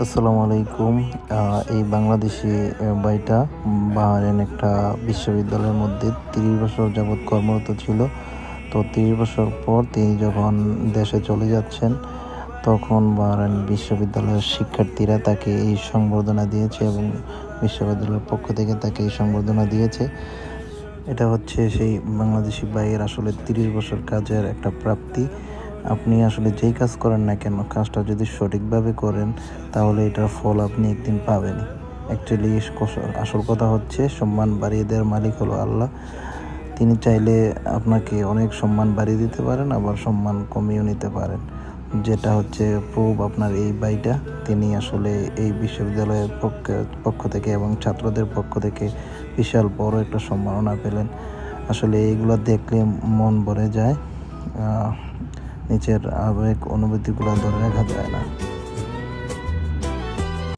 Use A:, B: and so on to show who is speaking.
A: আসসালামু আলাইকুম। এই বাংলাদেশি ভাইটা বাহরাইন একটা বিশ্ববিদ্যালয়ের মধ্যে ৩০ বছর যাবৎ কর্মরত ছিল। তো ৩০ বছর পর তিনি যখন দেশে চলে যাচ্ছেন, তখন বাহরাইন বিশ্ববিদ্যালয়ের শিক্ষার্থীরা তাকে এই সংবর্ধনা দিয়েছে এবং বিশ্ববিদ্যালয়ের পক্ষ থেকে তাকে এই সংবর্ধনা দিয়েছে। এটা হচ্ছে সেই বাংলাদেশি ভাইয়ের আসলে ৩০ বছর কাজের একটা প্রাপ্তি। আপনি আসলে যেই কাজ করেন না কেন, কাজটা যদি সঠিকভাবে করেন তাহলে এটার ফল আপনি একদিন পাবেনই। অ্যাকচুয়ালি আসল কথা হচ্ছে, সম্মান বাড়িয়ে দেওয়ার মালিক হলো আল্লাহ। তিনি চাইলে আপনাকে অনেক সম্মান বাড়িয়ে দিতে পারেন, আবার সম্মান কমিয়েও নিতে পারেন। যেটা হচ্ছে প্রুফ আপনার এই ভাইটা। তিনি আসলে এই বিশ্ববিদ্যালয়ের পক্ষ থেকে এবং ছাত্রদের পক্ষ থেকে বিশাল বড় একটা সম্মাননা পেলেন। আসলে এইগুলো দেখলে মন ভরে যায়। নিচের আবেগ অনুভূতিগুলো ধরে রাখা যায় না।